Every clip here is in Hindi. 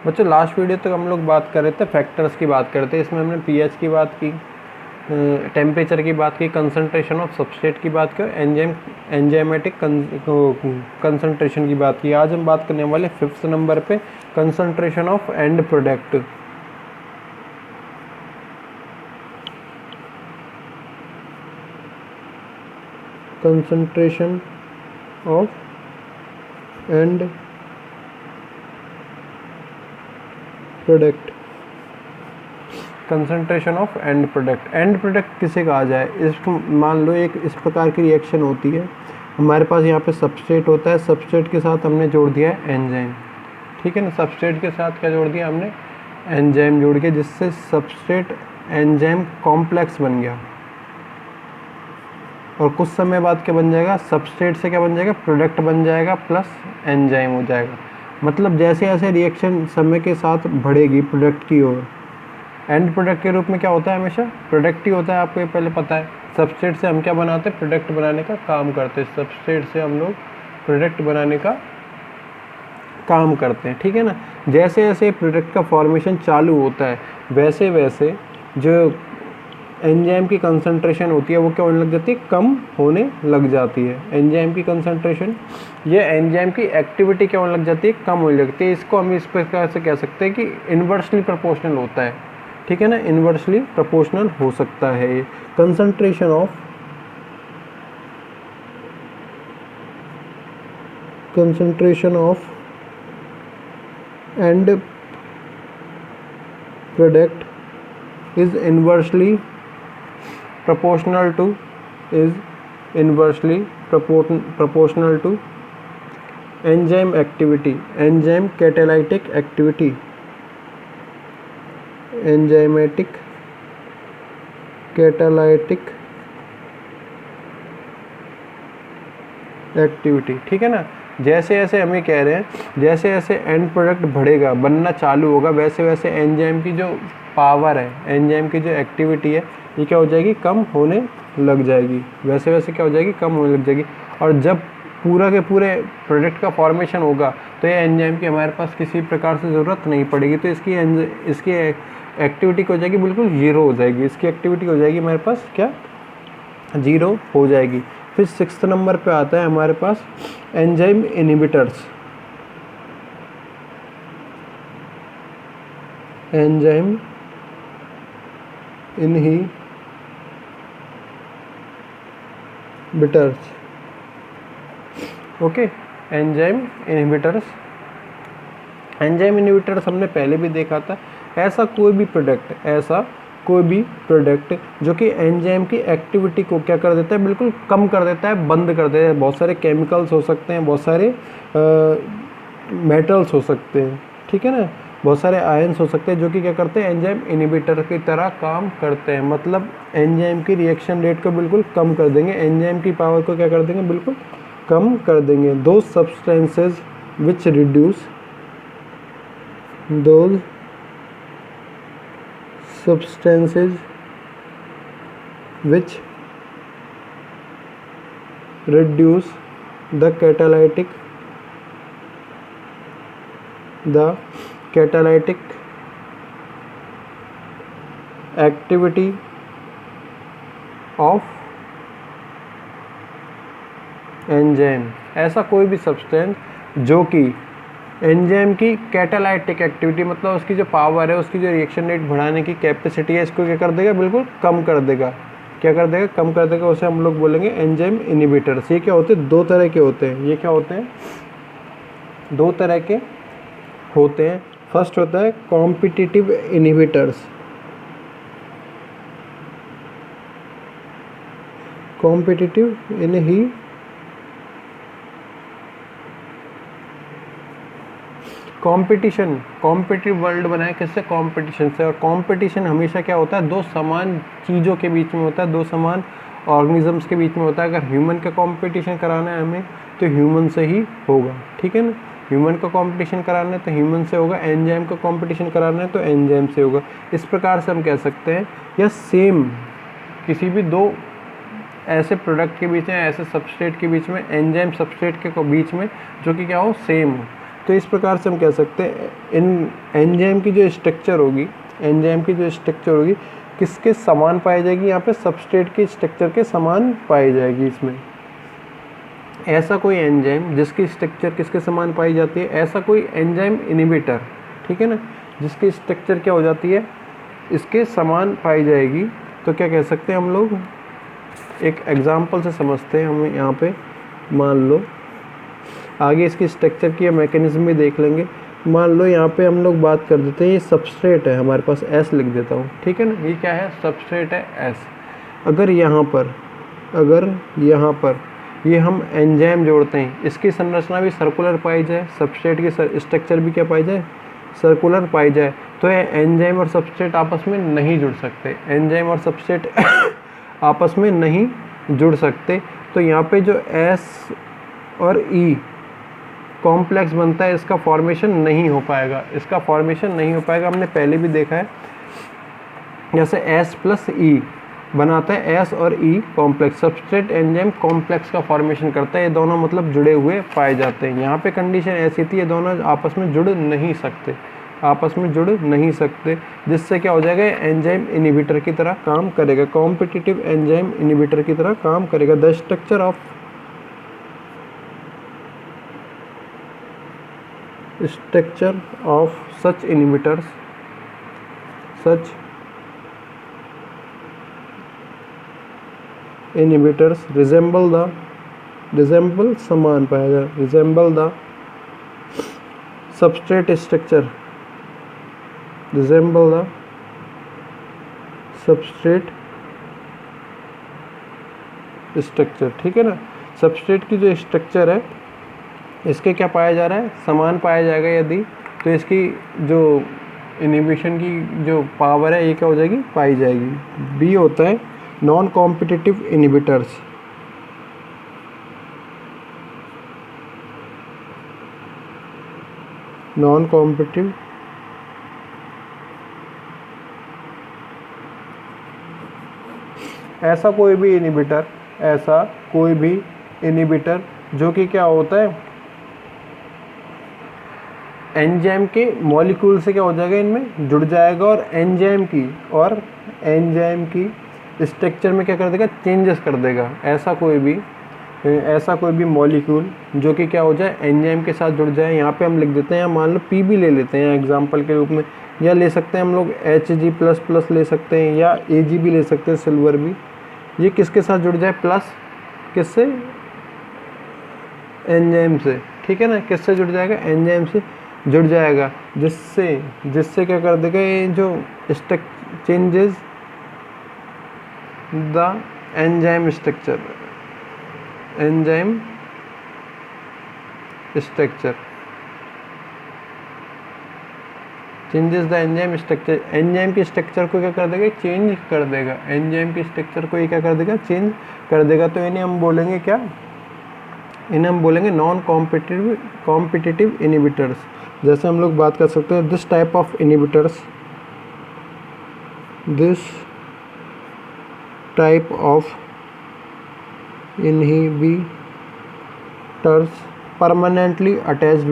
बच्चों लास्ट वीडियो तक हम लोग बात कर रहे थे फैक्टर्स की बात करते हैं। इसमें हमने पीएच की बात की, टेम्परेचर की बात की, कंसंट्रेशन ऑफ सबस्ट्रेट की बात की, एंजाइमेटिक कंसंट्रेशन की बात की। आज हम बात करने वाले 5th नंबर पे concentration of and product. Concentration of and product. Concentration of and product. And product किसे कहा जाए? इसको मान लो एक इस प्रकार की रिएक्शन होती है, हमारे पास यहाँ पे सबस्ट्रेट होता है, सबस्ट्रेट के साथ हमने जोड़ दिया है एंजाइम, ठीक है ना। सबस्ट्रेट के साथ क्या जोड़ दिया हमने? एंजाइम जोड़ के, जिससे सबस्ट्रेट एंजाइम कॉम्प्लेक्स बन गया। और कुछ समय बाद क्या बन जाएगा? सबस्ट्रेट से क्या बन जाएगा? प्रोडक्ट बन जाएगा प्लस एंजाइम हो जाएगा। मतलब जैसे जैसे रिएक्शन समय के साथ बढ़ेगी प्रोडक्ट की ओर, एंड प्रोडक्ट के रूप में क्या होता है? हमेशा प्रोडक्ट ही होता है, आपको ये पहले पता है। सबस्ट्रेट से हम क्या बनाते हैं? प्रोडक्ट बनाने का काम करते हैं। सबस्ट्रेट से हम लोग प्रोडक्ट बनाने का काम करते हैं, ठीक है ना। जैसे जैसे प्रोडक्ट का फॉर्मेशन चालू होता है, वैसे वैसे जो एंजाइम की कंसंट्रेशन होती है वो क्या होने लग जाती है? कम होने लग जाती है। एंजाइम की कंसंट्रेशन, ये एंजाइम की एक्टिविटी क्या होने लग जाती है? कम होने लगती है। इसको हम इस प्रकार से कह सकते हैं कि इन्वर्सली प्रोपोर्शनल होता है, ठीक है ना। इन्वर्सली प्रोपोर्शनल हो सकता है ये। Concentration of and product is inversely proportional to enzyme activity, enzyme catalytic activity, enzymatic catalytic activity, ठीक है ना। जैसे जैसे हम ये कह रहे हैं, जैसे जैसे एंड प्रोडक्ट बढ़ेगा, बनना चालू होगा, वैसे वैसे एंजाइम की जो पावर है, एंजाइम की जो एक्टिविटी है, ये क्या हो जाएगी? कम होने लग जाएगी। वैसे वैसे क्या हो जाएगी? कम होने लग जाएगी। और जब पूरा के पूरे प्रोडक्ट का फॉर्मेशन होगा तो ये एंजाइम की हमारे पास किसी प्रकार से ज़रूरत नहीं पड़ेगी। तो इसकी एक्टिविटी क्या हो जाएगी? बिल्कुल ज़ीरो हो जाएगी। इसकी एक्टिविटी हो जाएगी हमारे पास क्या? ज़ीरो हो जाएगी। फिर 6th नंबर पे आता है हमारे पास enzyme inhibitors. Enzyme inhibitors, okay. Enzyme inhibitors, enzyme inhibitors हमने पहले भी देखा था। ऐसा कोई भी प्रोडक्ट जो कि एंजाइम की एक्टिविटी को क्या कर देता है? बिल्कुल कम कर देता है, बंद कर देता है। बहुत सारे केमिकल्स हो सकते हैं, बहुत सारे मेटल्स हो सकते हैं, ठीक है ना, बहुत सारे आयंस हो सकते हैं जो कि क्या करते हैं? एंजाइम इनहिबिटर की तरह काम करते हैं। मतलब एंजाइम की रिएक्शन रेट को बिल्कुल कम कर देंगे, एंजाइम की पावर को क्या कर देंगे? बिल्कुल कम कर देंगे। Those substances which reduce, those substances which reduce the catalytic activity of enzyme. ऐसा कोई भी सब्सटेंस जो कि एंजाइम की कैटालाइटिक एक्टिविटी, मतलब उसकी जो पावर है, उसकी जो रिएक्शन रेट बढ़ाने की कैपेसिटी है, इसको क्या कर देगा? बिल्कुल कम कर देगा। क्या कर देगा? कम कर देगा। उसे हम लोग बोलेंगे एंजाइम इनहिबिटर्स। ये क्या होते हैं? दो तरह के होते हैं। ये क्या होते हैं? दो तरह के होते हैं। फर्स्ट होता है competitive inhibitors. Competitive competition, competitive world बनाए किससे? कंपटीशन से। और कंपटीशन हमेशा क्या होता है? दो समान चीज़ों के बीच में होता है, दो समान ऑर्गेनिजम्स के बीच में होता है। अगर ह्यूमन का कंपटीशन कराना है हमें तो ह्यूमन से ही होगा, ठीक है ना। ह्यूमन का कंपटीशन कराना है तो ह्यूमन से होगा, एंजाइम का कंपटीशन कराना है तो एंजाइम से होगा। इस प्रकार से हम कह सकते हैं, या सेम किसी भी दो ऐसे प्रोडक्ट के बीच में, ऐसे सबस्ट्रेट के बीच में, एंजाइम सबस्ट्रेट के बीच में जो कि क्या हो? सेम हो। तो इस प्रकार से हम कह सकते हैं इन एंजाइम की जो स्ट्रक्चर होगी, एंजाइम की जो स्ट्रक्चर होगी किसके समान पाई जाएगी, यहाँ पे सबस्ट्रेट के स्ट्रक्चर के समान पाई जाएगी। इसमें ऐसा कोई एंजाइम जिसकी स्ट्रक्चर किसके समान पाई जाती है, ऐसा कोई एंजाइम इनहिबिटर, ठीक है ना, जिसकी स्ट्रक्चर क्या हो जाती है, इसके समान पाई जाएगी, तो क्या कह सकते हैं हम लोग, एक एग्जांपल से समझते हैं। हम यहाँ पे मान लो आगे इसकी स्ट्रक्चर की मैकेनिज्म भी देख लेंगे। मान लो यहाँ पे हम लोग बात कर देते हैं, ये सबस्ट्रेट है हमारे पास, एस लिख देता हूँ, ठीक है ना, ये क्या है, सबस्ट्रेट है एस। अगर यहाँ पर ये हम एंजाइम जोड़ते हैं, इसकी संरचना भी सर्कुलर पाई जाए, सबस्ट्रेट की स्ट्रक्चर भी क्या पाई जाए, सर्कुलर पाई जाए, तो ये एंजाइम और सबस्ट्रेट आपस में नहीं जुड़ सकते, एंजाइम और सबस्ट्रेट आपस में नहीं जुड़ सकते। तो यहाँ पे जो एस और ई कॉम्प्लेक्स बनता है, इसका फॉर्मेशन नहीं हो पाएगा, इसका फॉर्मेशन नहीं हो पाएगा। हमने पहले भी देखा है, जैसे एस प्लस ई बनाता है एस और ई कॉम्प्लेक्स, सबस्ट्रेट एंजाइम कॉम्प्लेक्स का फॉर्मेशन करता है, ये दोनों मतलब जुड़े हुए पाए जाते हैं। यहाँ पे कंडीशन ऐसी थी, ये दोनों आपस में जुड़ नहीं सकते, आपस में जुड़ नहीं सकते, जिससे क्या हो जाएगा, एंजाइम इनहिबिटर की तरह काम करेगा, कॉम्पिटिटिव एंजाइम इनहिबिटर की तरह काम करेगा। The structure of such inhibitors, resemble समान पाएगा, resemble the substrate structure, resemble the substrate structure, ठीक है ना। सबस्ट्रेट की जो स्ट्रक्चर है इसके क्या पाया जा रहा है, समान पाया जाएगा यदि, तो इसकी जो इनहिबिशन की जो पावर है ये क्या हो जाएगी, पाई जाएगी। बी होता है non competitive inhibitors, non competitive ऐसा कोई भी इनहिबिटर जो कि क्या होता है, एंजाइम के मॉलिक्यूल से क्या हो जाएगा, इनमें जुड़ जाएगा, और एंजाइम की स्ट्रक्चर में क्या कर देगा, चेंजेस कर देगा। ऐसा कोई भी मॉलिक्यूल जो कि क्या हो जाए, एंजाइम के साथ जुड़ जाए। यहाँ पे हम लिख देते हैं, मान लो पी भी ले लेते हैं एग्जांपल के रूप में, या ले सकते हैं हम लोग Hg++ ले सकते हैं, या Ag भी ले सकते हैं, सिल्वर भी। ये किसके साथ जुड़ जाए, प्लस किससे, एंजाइम से, ठीक है ना, किससे जुड़ जाएगा, एंजाइम से जुड़ जाएगा, जिससे क्या कर देगा, ये जो changes the enzyme structure, changes the enzyme structure, enzyme की स्ट्रक्चर को क्या कर देगा, चेंज कर देगा, एंजाइम की स्ट्रक्चर को ये क्या कर देगा, चेंज कर देगा। तो इन्हें हम बोलेंगे क्या, इन्हें हम बोलेंगे नॉन कॉम्पिटिटिव इनहिबिटर्स। जैसे हम लोग बात कर सकते हैं, this type of inhibitors permanently attached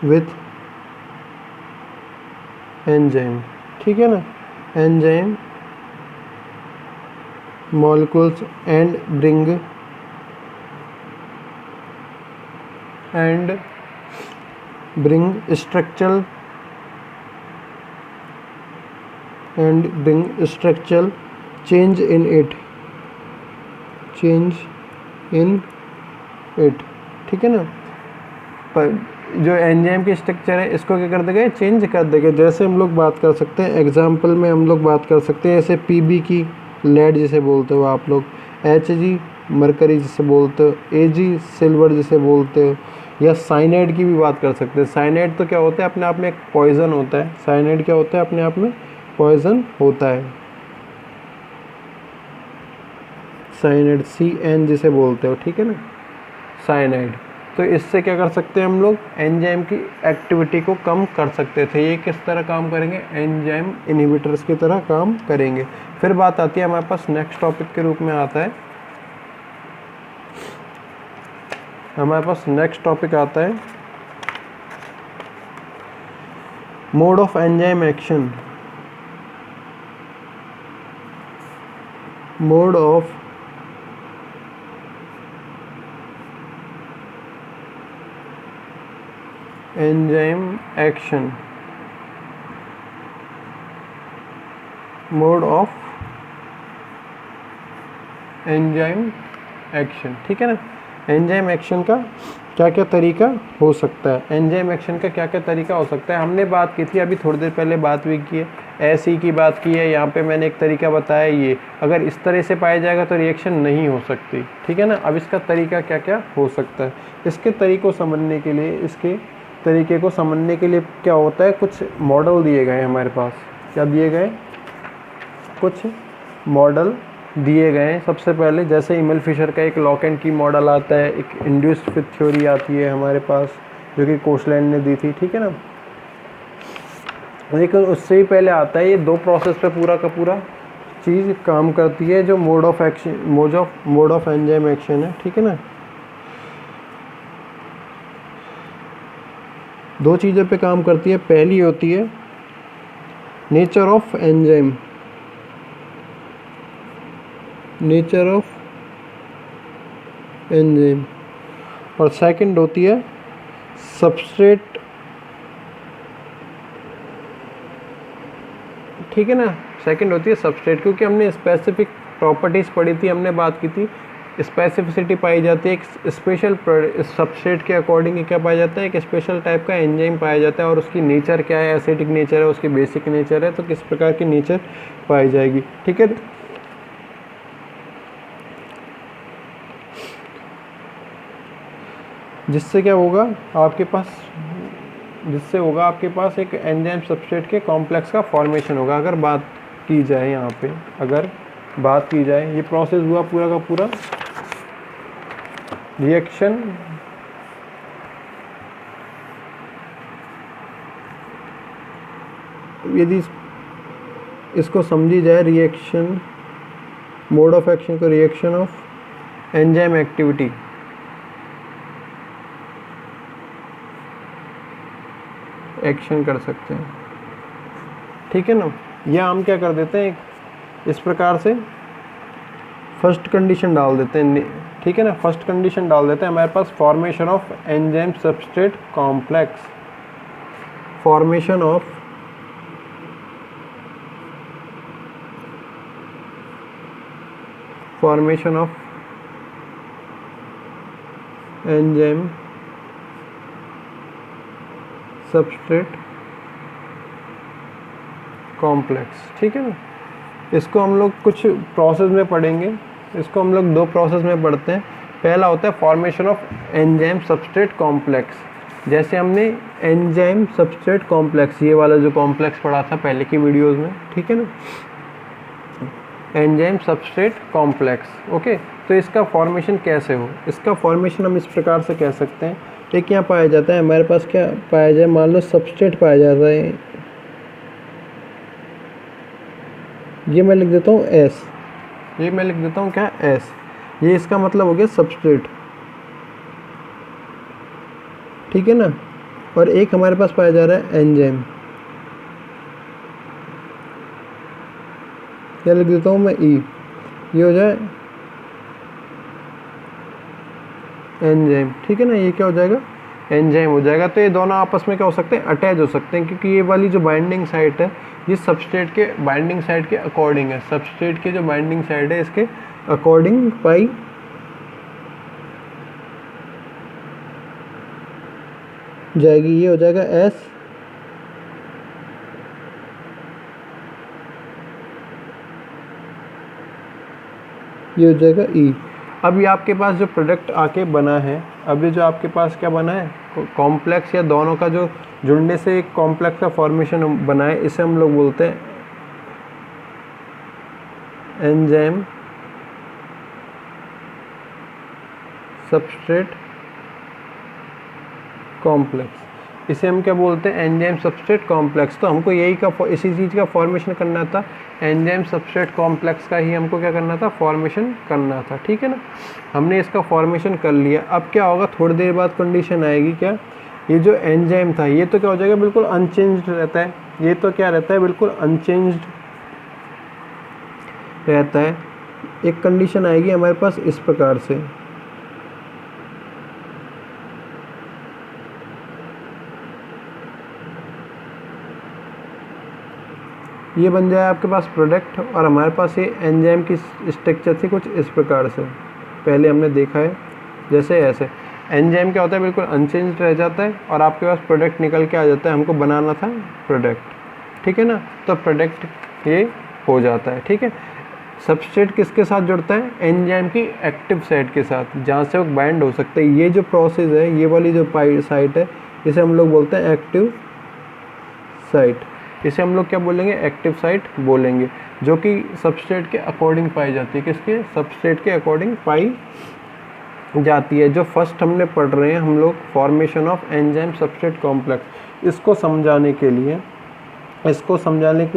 with enzyme, ठीक है ना, enzyme molecules and bring structural change in it, ठीक है ना। पर जो एंजाइम की स्ट्रक्चर है इसको क्या कर देगा, चेंज कर देगा। जैसे हम लोग बात कर सकते हैं, एग्जांपल में हम लोग बात कर सकते हैं, जैसे पीबी की लेड जिसे बोलते हो आप लोग, Hg मरकरी जिसे बोलते हो, Ag सिल्वर जिसे बोलते हो, या साइनाइड की भी बात कर सकते हैं। साइनाइड तो क्या होता है, अपने आप में एक पॉइजन होता है, साइनाइड क्या होता है, अपने आप में पॉइजन होता है, साइनाइड CN जिसे बोलते हो, ठीक है ना, साइनाइड। तो इससे क्या कर सकते हैं हम लोग, एंजाइम की एक्टिविटी को कम कर सकते थे। ये किस तरह काम करेंगे, एंजाइम इनहिबिटर्स की तरह काम करेंगे। फिर बात आती है हमारे पास नेक्स्ट टॉपिक के रूप में आता है, हमारे पास नेक्स्ट टॉपिक आता है mode of enzyme action. Mode of enzyme action, mode of enzyme action, ठीक है ना। एंजाइम एक्शन का क्या क्या तरीका हो सकता है, एंजाइम एक्शन का क्या क्या तरीका हो सकता है, हमने बात की थी अभी थोड़ी देर पहले, बात भी की है, ऐसी की बात की है। यहाँ पे मैंने एक तरीका बताया, ये अगर इस तरह से पाया जाएगा तो रिएक्शन नहीं हो सकती, ठीक है ना। अब इसका तरीका क्या क्या हो सकता है, इसके तरीकों समझने के लिए, इसके तरीके को समझने के लिए क्या होता है, कुछ मॉडल दिए गए हैं हमारे पास। क्या दिए गए, कुछ मॉडल दिए गए हैं। सबसे पहले जैसे इमल फिशर का एक लॉक एंड की मॉडल आता है, एक इंड्यूस्ड फिट थ्योरी आती है हमारे पास जो कि कोशलैंड ने दी थी, ठीक है ना। लेकिन उससे ही पहले आता है, ये दो प्रोसेस पे पूरा का पूरा चीज़ काम करती है, जो mode of action, mode of enzyme action है, ठीक है ना। दो चीज़ों पे काम करती है, पहली होती है nature of enzyme, nature of enzyme, और सेकंड होती है सबस्ट्रेट, ठीक है ना। सेकंड होती है सबस्ट्रेट, क्योंकि हमने स्पेसिफिक प्रॉपर्टीज़ पढ़ी थी, हमने बात की थी, स्पेसिफिसिटी पाई जाती है एक स्पेशल सबस्ट्रेट के अकॉर्डिंग क्या पाया जाता है, एक स्पेशल टाइप का एंजाइम पाया जाता है, और उसकी नेचर क्या है, एसिडिक नेचर है, उसकी बेसिक नेचर है, तो किस प्रकार की नेचर पाई जाएगी, ठीक है। जिससे क्या होगा आपके पास, जिससे होगा आपके पास एक एंजाइम सबस्ट्रेट के कॉम्प्लेक्स का फॉर्मेशन होगा। अगर बात की जाए यहाँ पे, अगर बात की जाए, ये प्रोसेस हुआ पूरा का पूरा रिएक्शन, यदि इसको समझी जाए, रिएक्शन, मोड ऑफ एक्शन को reaction of enzyme activity, action कर सकते हैं, ठीक है ना। या हम क्या कर देते हैं, इस प्रकार से फर्स्ट कंडीशन डाल देते हैं, ठीक है ना। फर्स्ट कंडीशन डाल देते हैं हमारे पास formation of enzyme substrate complex, formation of enzyme substrate complex, ठीक है ना। इसको हम लोग कुछ प्रोसेस में पढ़ेंगे, इसको हम लोग दो प्रोसेस में पढ़ते हैं। पहला होता है formation of enzyme substrate complex, जैसे हमने एंजाइम सबस्ट्रेट कॉम्प्लेक्स, ये वाला जो कॉम्प्लेक्स पढ़ा था पहले की वीडियोस में, ठीक है ना, एंजाइम सबस्ट्रेट कॉम्प्लेक्स, ओके। तो इसका फॉर्मेशन कैसे हो, इसका फॉर्मेशन हम इस प्रकार से कह सकते हैं, एक यहाँ पाया जाता है हमारे पास, क्या पाया जाए, मान लो सबस्ट्रेट पाया जाता है, ये मैं लिख देता हूँ एस, ये मैं लिख देता हूँ क्या, एस, ये इसका मतलब हो गया सबस्ट्रेट, ठीक है ना। और एक हमारे पास पाया जा रहा है एंजाइम, क्या लिख देता हूँ मैं, ई, ये हो जाए एंजाइम, ठीक है ना, ये क्या हो जाएगा, एंजाइम हो जाएगा। तो ये दोनों आपस में क्या हो सकते हैं, अटैच हो सकते हैं, क्योंकि ये वाली जो बाइंडिंग साइट है, ये सबस्ट्रेट के बाइंडिंग साइट के अकॉर्डिंग है, सबस्ट्रेट की जो बाइंडिंग साइट है इसके अकॉर्डिंग पाई जाएगी, ये हो जाएगा एस, ये हो जाएगा ई। अब ये आपके पास जो प्रोडक्ट आके बना है, अब ये जो आपके पास क्या बना है, कॉम्प्लेक्स, या दोनों का जो जुड़ने से एक कॉम्प्लेक्स का फॉर्मेशन बना है, इसे हम लोग बोलते हैं एंजाइम सबस्ट्रेट कॉम्प्लेक्स, इसे हम क्या बोलते हैं, एंजाइम सबस्ट्रेट कॉम्प्लेक्स। तो हमको यही का इसी चीज़ का फॉर्मेशन करना था, एंजाइम सबस्ट्रेट कॉम्प्लेक्स का ही हमको क्या करना था, फॉर्मेशन करना था। ठीक है ना, हमने इसका फॉर्मेशन कर लिया। अब क्या होगा, थोड़ी देर बाद कंडीशन आएगी क्या, ये जो एंजाइम था ये तो क्या हो जाएगा, बिल्कुल अनचेंज्ड रहता है। ये तो क्या रहता है, बिल्कुल अनचेंज्ड रहता है। एक कंडीशन आएगी हमारे पास इस प्रकार से, ये बन जाए आपके पास प्रोडक्ट, और हमारे पास ये एंजाइम की स्ट्रक्चर थी कुछ इस प्रकार से, पहले हमने देखा है जैसे ऐसे। एंजाइम क्या होता है, बिल्कुल अनचेंज्ड रह जाता है और आपके पास प्रोडक्ट निकल के आ जाता है, हमको बनाना था प्रोडक्ट। ठीक है ना, तो प्रोडक्ट ये हो जाता है। ठीक है, सबस्ट्रेट किसके साथ जुड़ता है, एंजाइम की एक्टिव साइट के साथ, जहाँ से वो बाइंड हो सकता है। ये जो प्रोसेस है, ये वाली जो साइट है, इसे हम लोग बोलते हैं एक्टिव साइट। इसे हम लोग क्या बोलेंगे, एक्टिव साइट बोलेंगे, जो कि सबस्ट्रेट के अकॉर्डिंग पाई जाती है। किसके, सबस्ट्रेट के अकॉर्डिंग पाई जाती है। जो फर्स्ट हमने पढ़ रहे हैं हम लोग, formation of enzyme substrate complex, इसको समझाने के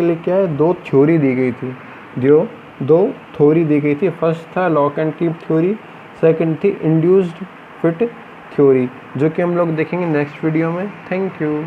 लिए क्या है, दो थ्योरी दी गई थी, जो दो थ्योरी दी गई थी। फर्स्ट था lock and keep theory, second थी इंड्यूस्ड फिट थ्योरी, जो कि हम लोग देखेंगे नेक्स्ट वीडियो में। Thank you.